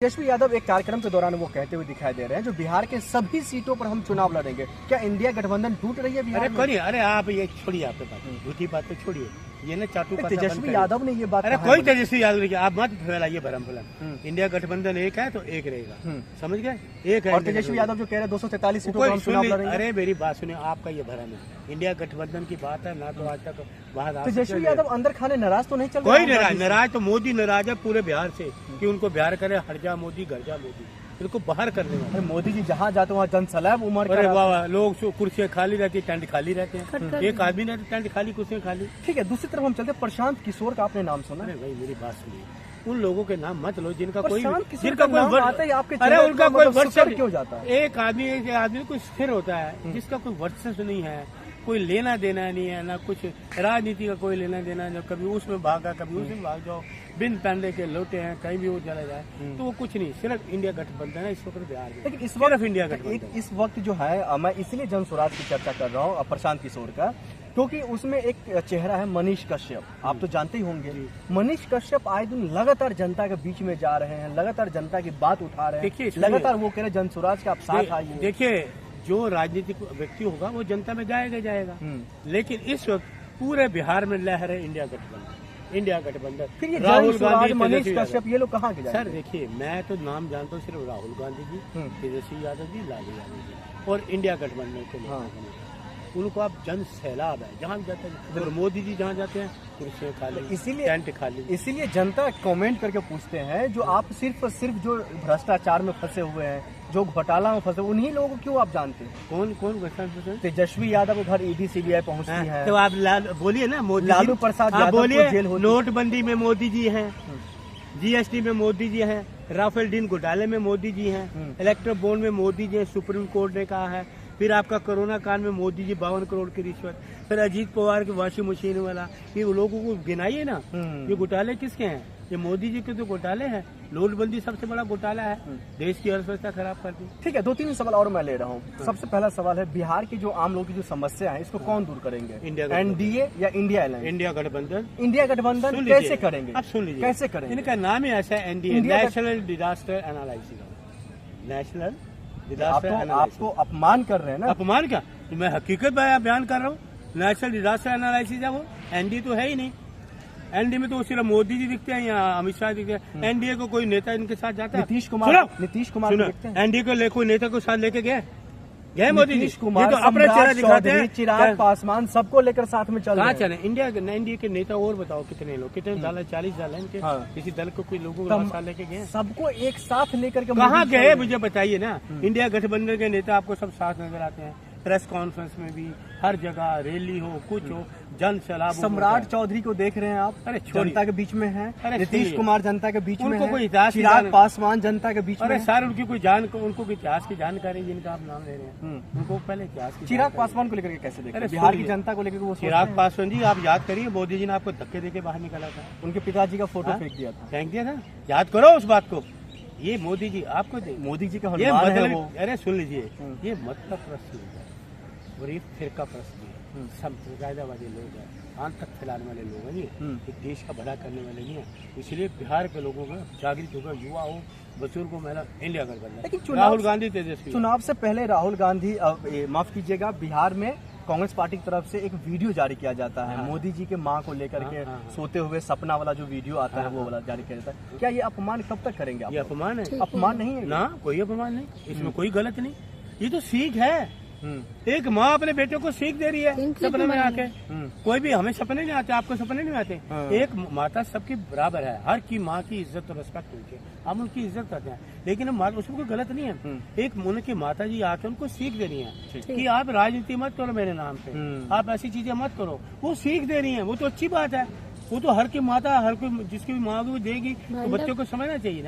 तेजस्वी यादव एक कार्यक्रम के दौरान वो कहते हुए दिखाई दे रहे हैं जो बिहार के सभी सीटों पर हम चुनाव लड़ेंगे। क्या इंडिया गठबंधन टूट रही है बिहार में? अरे आप ये छोड़िए, आपके बात झूठी बात तो छोड़िए, ये ना चाटू तेजस्वी यादव ने ये बात अरे कोई तेजस्वी यादव नहीं, आप मत फैलाइए भरम फलन। इंडिया गठबंधन एक है तो एक रहेगा, समझ गए, एक है। और तेजस्वी यादव जो कह रहे हैं 243 सीटों पर हम चुनाव लड़ेंगे। अरे मेरी बात सुनिए, आपका ये भरम है। इंडिया गठबंधन की बात है ना, तो आज तक बाहर तेजस्वी यादव अंदर खाने नाराज तो नहीं चल कोई नाराज तो मोदी नाराज है पूरे बिहार से कि उनको बिहार करे, हट जा मोदी, घर जा मोदी, इनको बाहर करने वाले। मोदी जी जहाँ जाते वहाँ जन सैलाब उमड़। अरे वाह, लोग कुर्सियाँ खाली रहती, टेंट खाली रहते हैं, एक आदमी नहीं टेंट खाली, कुर्सियाँ खाली। ठीक है, दूसरी तरफ हम चलते हैं, प्रशांत किशोर का आपने नाम सुना? अरे भाई मेरी बात सुनिए, उन लोगों के नाम मत लो जिनका कोई आता है आपके, अरे उनका कोई वर्चस्व क्यों जाता है? एक आदमी कोई स्थिर होता है जिसका कोई वर्चस्व नहीं है, कोई लेना देना नहीं है, ना कुछ राजनीति का कोई लेना देना, जो कभी उसमें भागा कभी उसमें भाग जाओ, बिन पैंडे के लोटे हैं, कहीं भी वो चला जाए तो वो कुछ नहीं, सिर्फ इंडिया गठबंधन है इस वक्त बिहार में। लेकिन इस वक्त इंडिया गठबंधन इस वक्त जो है, मैं इसलिए जन स्वराज की चर्चा कर रहा हूँ प्रशांत किशोर का, क्योंकि उसमें एक चेहरा है मनीष कश्यप, आप तो जानते ही होंगे। मनीष कश्यप आए दिन लगातार जनता के बीच में जा रहे हैं, लगातार जनता की बात उठा रहे हैं, लगातार वो कह रहे जन स्वराज का आप साथ आइए। देखिए, जो राजनीतिक व्यक्ति होगा वो जनता में जाएगा, लेकिन इस वक्त पूरे बिहार में लहर है इंडिया गठबंधन, इंडिया गठबंधन। फिर ये राहुल गांधी, मनीष कश्यप, ये लोग कहाँ के जाएंगे? सर देखिए, मैं तो नाम जानता हूँ सिर्फ राहुल गांधी जी, तेजस्वी यादव जी, लालू यादव जी और इंडिया गठबंधन के लोग। उनको आप जन सैलाब है, जहाँ जाते हैं, मोदी जी जहाँ जाते हैं कुर्सियाँ खाली, इसीलिए टेंट खाली। इसीलिए जनता कमेंट करके पूछते हैं, जो आप सिर्फ जो भ्रष्टाचार में फंसे हुए हैं, जो घोटाला में फंसे, उन्हीं लोगों को क्यों आप जानते हैं? कौन भ्रष्टाचार? तेजस्वी यादव घर ईडी सीबीआई पहुँचती है, तो आप बोलिए ना, मोदी लालू प्रसाद यादव बोलिए, जेल होती। नोटबंदी में मोदी जी हैं, जीएसटी में मोदी जी हैं, राफेल डील घोटाले में मोदी जी हैं, इलेक्ट्रो बॉन्ड में मोदी जी हैं, सुप्रीम कोर्ट ने कहा है। फिर आपका कोरोना काल में मोदी जी 52 करोड़ की रिश्वत, फिर अजीत पवार की वॉशिंग मशीन वाला, ये लोगों को गिनाइए ना, ये घोटाले किसके हैं? ये मोदी जी के तो घोटाले हैं। नोटबंदी सबसे बड़ा घोटाला है, देश की अर्थव्यवस्था खराब कर दी। ठीक है, 2-3 सवाल और मैं ले रहा हूँ। सबसे पहला सवाल है, बिहार की जो आम लोगों की जो समस्या है, इसको कौन दूर करेंगे? एनडीए या इंडिया अलायंस? इंडिया गठबंधन। इंडिया गठबंधन कैसे करेंगे? अब सुन लीजिए, कैसे करेंगे? इनका नाम ही ऐसा है, NDA, national disaster analysis, national disaster. आपको अपमान कर रहे हैं ना? अपमान क्या, मैं हकीकत बयान कर रहा हूँ। नेशनल डिजास्टर एनालिसिस है वो, एनडीए तो है ही नहीं। एनडीए में तो सिर्फ मोदी जी दिखते हैं या अमित शाह दिखते हैं। एनडीए को कोई नेता इनके साथ जाता है? नीतीश कुमार एनडीए को कोई नेता को साथ लेके गए मोदी जी? नीतीश कुमार, तो अपना चेहरा दिखाते हैं, चिराग पासवान, सबको लेकर साथ में चल रहे हैं। चले एनडीए के नेता और बताओ कितने लोग, कितने दल है? 40 दल है इनके। किसी दल को कोई लोगों को साथ लेके गए? सबको एक साथ लेकर के कहाँ गए मुझे बताइए ना। इंडिया गठबंधन के नेता आपको सब साथ नजर आते हैं, प्रेस कॉन्फ्रेंस में भी, हर जगह रैली हो, कुछ हो, जन सैलाब। सम्राट चौधरी को देख रहे हैं आप? अरे जनता के बीच में है। नीतीश कुमार जनता के बीच में है। इतिहास, चिराग पासवान जनता के बीच में। अरे सर, उनकी कोई उनको इतिहास की जानकारी जिनका आप नाम ले रहे हैं, उनको पहले इतिहास की। चिराग पासवान को लेकर कैसे देख रहे हैं? बिहार की जनता को लेकर वो चिराग पासवान जी, आप याद करिए, मोदी जी ने आपको धक्के देके बाहर निकाला था, उनके पिताजी का फोटो फेंक दिया था, याद करो उस बात को। ये मोदी जी आपको मोदी जी का ये मतलब, अरे सुन लीजिए, ये मतलब प्रश्न है और ये फिरका प्रश्न है, संप्रदायवादी लोग हैं, आतंक फैलाने वाले लोग हैं, ये देश का भला करने वाले नहीं है। इसलिए बिहार के लोगों का जागृत होगा, युवा हो, बुजुर्ग को, महिला, इंडिया गठबंधन। लेकिन राहुल गांधी तेजस्वी, चुनाव से पहले राहुल गांधी, माफ कीजिएगा, बिहार में कांग्रेस पार्टी की तरफ से एक वीडियो जारी किया जाता है, मोदी जी के मां को लेकर के सोते हुए सपना वाला जो वीडियो आता है, वो वाला जारी किया जाता है। क्या ये अपमान कब तक करेंगे आप? ये अपमान है? अपमान नहीं है ना, कोई अपमान नहीं, इसमें कोई गलत नहीं, ये तो सीख है। एक माँ अपने बेटे को सीख दे रही है सपने में आके। कोई भी, हमें सपने नहीं आते, आपको सपने नहीं आते। एक माता सबकी बराबर है, हर की माँ की इज्जत और रिस्पेक्ट उनके, हम उनकी इज्जत करते हैं, लेकिन उसमें कोई गलत नहीं है। एक उनकी माता जी आके उनको सीख दे रही है कि आप राजनीति मत करो मेरे नाम पे, आप ऐसी चीजें मत करो, वो सीख दे रही है, वो तो अच्छी बात है। वो तो हर की माता, हर कोई जिसकी भी माँ को देगी, तो बच्चों को समझना चाहिए ना।